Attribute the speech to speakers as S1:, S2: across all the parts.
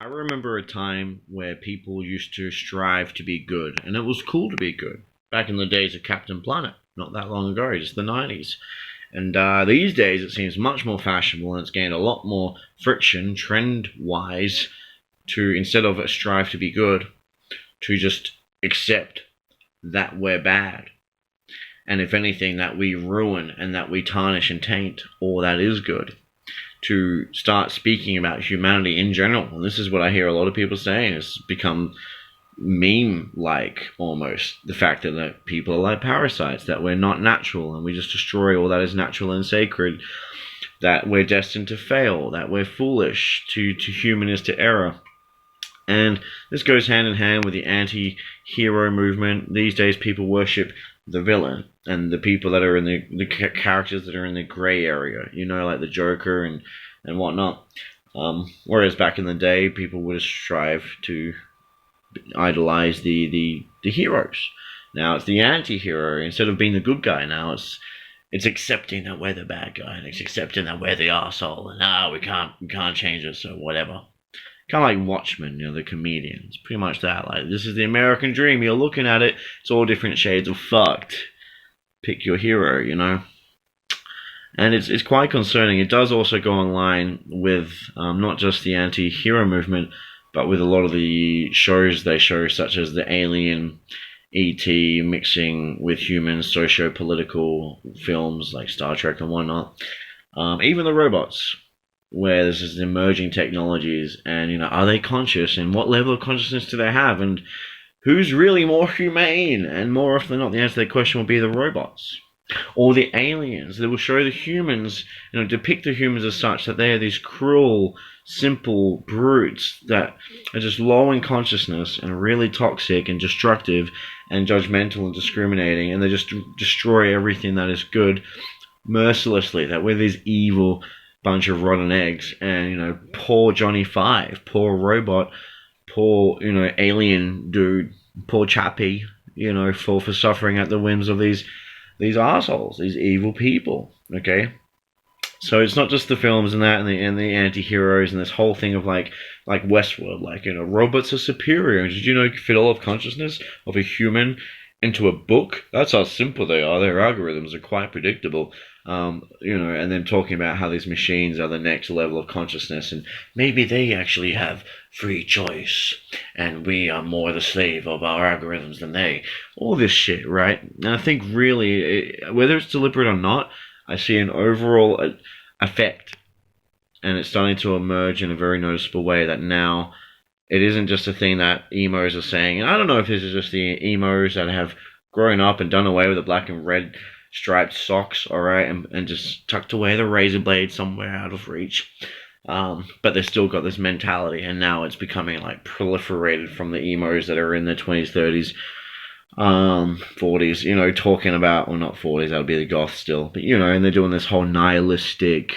S1: I remember a time where people used to strive to be good, and it was cool to be good. Back in the days of Captain Planet, not that long ago, just the 90s. And these days it seems much more fashionable and it's gained a lot more friction trend wise to, instead of a strive to be good, to just accept that we're bad. And if anything, that we ruin and that we tarnish and taint all that is good. To start speaking about humanity in general. And this is what I hear a lot of people saying. It's become meme like almost. The fact that people are like parasites, that we're not natural and we just destroy all that is natural and sacred, that we're destined to fail, that we're foolish, to humanist error. And this goes hand in hand with the anti-hero movement. These days people worship the villain and the people that are in the characters that are in the gray area, you know, like the Joker and whatnot. Whereas back in the day, people would strive to idolize the heroes. Now it's the anti-hero. Instead of being the good guy, now it's accepting that we're the bad guy, and it's accepting that we're the arsehole, and we can't change it, so whatever. Kind of like Watchmen, you know, the comedians. Pretty much that. Like, this is the American dream. You're looking at it. It's all different shades of fucked. Pick your hero, you know. And it's quite concerning. It does also go in line with not just the anti-hero movement, but with a lot of the shows they show, such as the Alien, E.T. mixing with humans, socio-political films like Star Trek and whatnot. Even the robots, where there's this emerging technologies, and, you know, are they conscious, and what level of consciousness do they have, and who's really more humane? And more often than not, the answer to that question will be the robots. Or the aliens. They will show the humans, you know, depict the humans as such that they are these cruel, simple brutes that are just low in consciousness and really toxic and destructive and judgmental and discriminating, and they just destroy everything that is good mercilessly. That we're these evil bunch of rotten eggs, and, you know, poor Johnny Five, poor robot, poor, you know, alien dude, poor Chappie, you know, for suffering at the whims of these assholes, these evil people. Okay, so it's not just the films and that and the anti-heroes and this whole thing of like Westworld, like, you know, robots are superior. Did you know you can fit all of consciousness of a human into a book? That's how simple they are. Their algorithms are quite predictable. You know, and then talking about how these machines are the next level of consciousness, and maybe they actually have free choice, and we are more the slave of our algorithms than they. All this shit, right? And I think really, whether it's deliberate or not, I see an overall effect, and it's starting to emerge in a very noticeable way that now it isn't just a thing that emos are saying. And I don't know if this is just the emos that have grown up and done away with the black and red striped socks, alright, and just tucked away the razor blade somewhere out of reach. But they've still got this mentality, and now it's becoming like proliferated from the emos that are in their 20s, 30s, 40s, you know, talking about, well, not 40s, that would be the goth still, but, you know, and they're doing this whole nihilistic,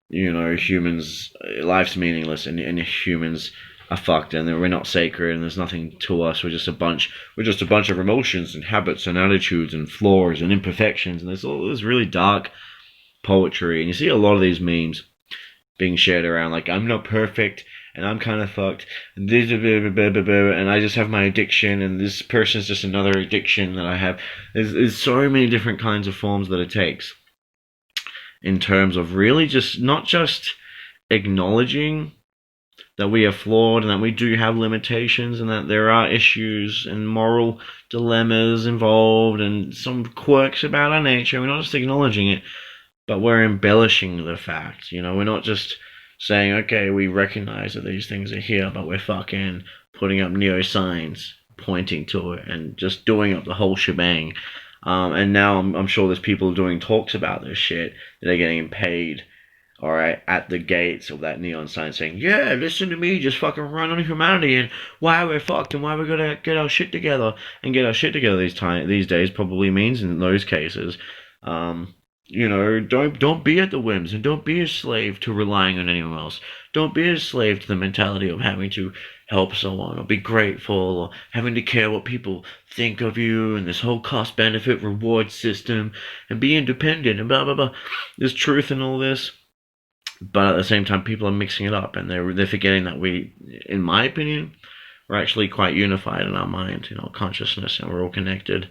S1: you know, humans, life's meaningless, and humans are fucked, and we're not sacred, and there's nothing to us. We're just a bunch of emotions and habits and attitudes and flaws and imperfections, and there's all this really dark poetry, and you see a lot of these memes being shared around, like, I'm not perfect, and I'm kind of fucked, and and I just have my addiction, and this person's just another addiction that I have. There's so many different kinds of forms that it takes, in terms of really just not just acknowledging that we are flawed and that we do have limitations and that there are issues and moral dilemmas involved and some quirks about our nature. We're not just acknowledging it, but we're embellishing the fact. You know, we're not just saying, okay, we recognize that these things are here, but we're fucking putting up neo signs pointing to it and just doing up the whole shebang. And now I'm sure there's people doing talks about this shit that are getting paid, alright, at the gates of that neon sign saying, yeah, listen to me, just fucking run on humanity and why we're fucked and why we're gonna get our shit together. And get our shit together these days probably means, in those cases, you know, don't be at the whims, and don't be a slave to relying on anyone else. Don't be a slave to the mentality of having to help someone or be grateful or having to care what people think of you and this whole cost benefit reward system and be independent and blah blah blah. There's truth in all this. But at the same time, people are mixing it up, and they're forgetting that we, in my opinion, we're actually quite unified in our mind, in our consciousness, and we're all connected,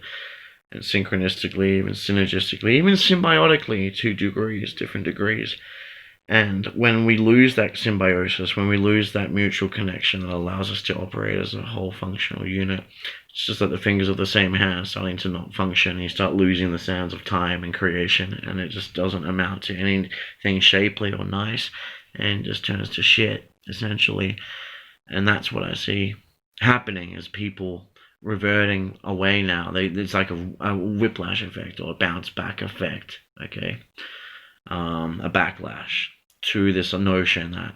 S1: and synchronistically, even synergistically, even symbiotically to degrees, different degrees. And when we lose that symbiosis, when we lose that mutual connection that allows us to operate as a whole functional unit, it's just like the fingers of the same hand starting to not function. You start losing the sounds of time and creation, and it just doesn't amount to anything shapely or nice, and just turns to shit, essentially. And that's what I see happening, is people reverting away now. It's like a whiplash effect, or a bounce back effect, okay? A backlash to this notion that,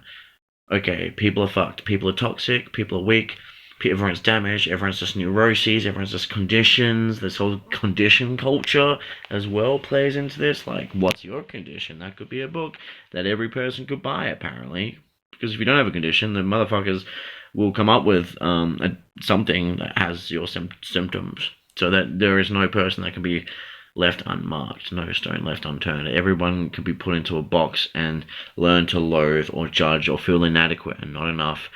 S1: okay, people are fucked, people are toxic, people are weak, everyone's damaged, everyone's just neuroses, everyone's just conditions. This whole condition culture as well plays into this. Like, what's your condition? That could be a book that every person could buy, apparently. Because if you don't have a condition, the motherfuckers will come up with something that has your symptoms, so that there is no person that can be left unmarked, no stone left unturned. Everyone can be put into a box and learn to loathe or judge or feel inadequate and not enough,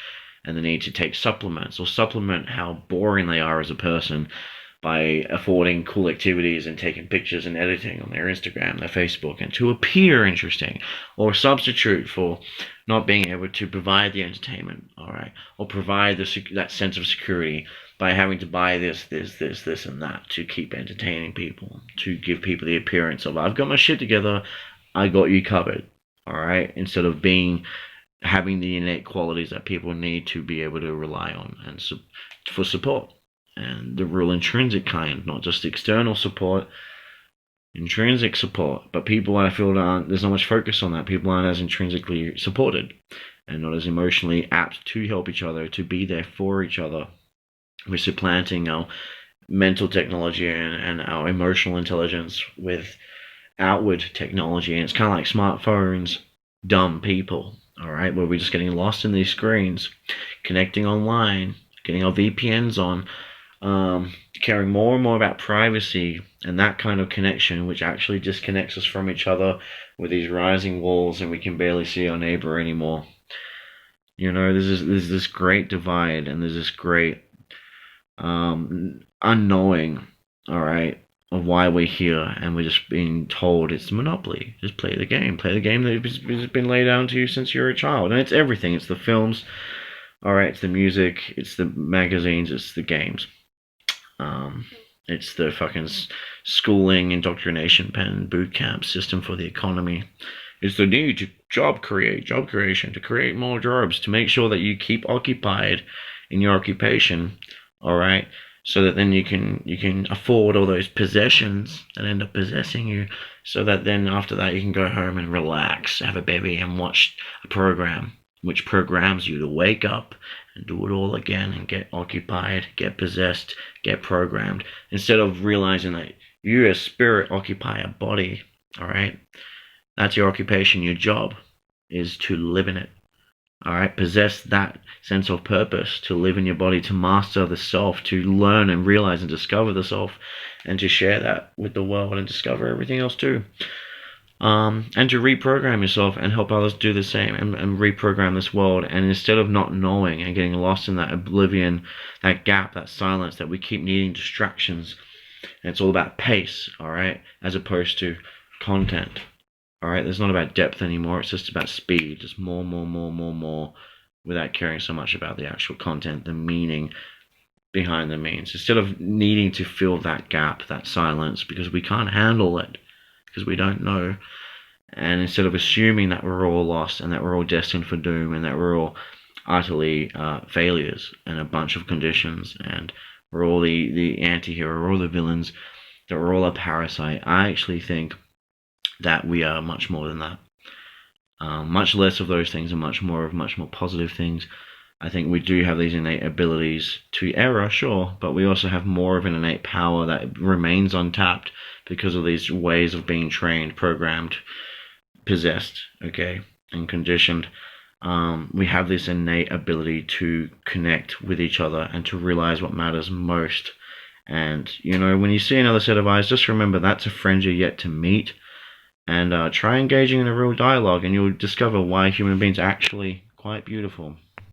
S1: and the need to take supplements or supplement how boring they are as a person by affording cool activities and taking pictures and editing on their Instagram, their Facebook, and to appear interesting, or substitute for not being able to provide the entertainment, all right, or provide that sense of security by having to buy this, and that to keep entertaining people, to give people the appearance of, I've got my shit together, I got you covered, all right, instead of having the innate qualities that people need to be able to rely on and for support, and the real intrinsic kind, not just external support, intrinsic support. But people, I feel, there's not much focus on that. People aren't as intrinsically supported and not as emotionally apt to help each other, to be there for each other. We're supplanting our mental technology and our emotional intelligence with outward technology, and it's kind of like smartphones, dumb people, all right, where we're just getting lost in these screens, connecting online, getting our VPNs on, caring more and more about privacy and that kind of connection, which actually disconnects us from each other with these rising walls, and we can barely see our neighbor anymore. You know, there's this great divide, and there's this great unknowing, all right, of why we're here, and we're just being told it's monopoly. Just play the game that's been laid down to you since you're a child. And it's everything. It's the films, all right, it's the music, it's the magazines, it's the games, it's the fucking schooling, indoctrination pen, boot camp system for the economy. It's the need to job creation, to create more jobs, to make sure that you keep occupied in your occupation, all right, so that then you can afford all those possessions that end up possessing you, so that then after that you can go home and relax, have a baby, and watch a program which programs you to wake up and do it all again and get occupied, get possessed, get programmed, instead of realizing that you as spirit occupy a body, all right? That's your occupation. Your job is to live in it. All right, possess that sense of purpose, to live in your body, to master the self, to learn and realize and discover the self, and to share that with the world and discover everything else too. And to reprogram yourself and help others do the same, and reprogram this world. And instead of not knowing and getting lost in that oblivion, that gap, that silence, that we keep needing distractions, and it's all about pace, all right, as opposed to content. All right, it's not about depth anymore. It's just about speed, just more, without caring so much about the actual content, the meaning behind the means. Instead of needing to fill that gap, that silence, because we can't handle it, because we don't know, and instead of assuming that we're all lost and that we're all destined for doom and that we're all utterly failures and a bunch of conditions, and we're all the anti-hero, we're all the villains, that we're all a parasite, I actually think that we are much more than that. Much less of those things and much more positive things. I think we do have these innate abilities to error, sure, but we also have more of an innate power that remains untapped because of these ways of being trained, programmed, possessed, okay, and conditioned. We have this innate ability to connect with each other and to realize what matters most. And, you know, when you see another set of eyes, just remember that's a friend you're yet to meet. and try engaging in a real dialogue, and you'll discover why human beings are actually quite beautiful.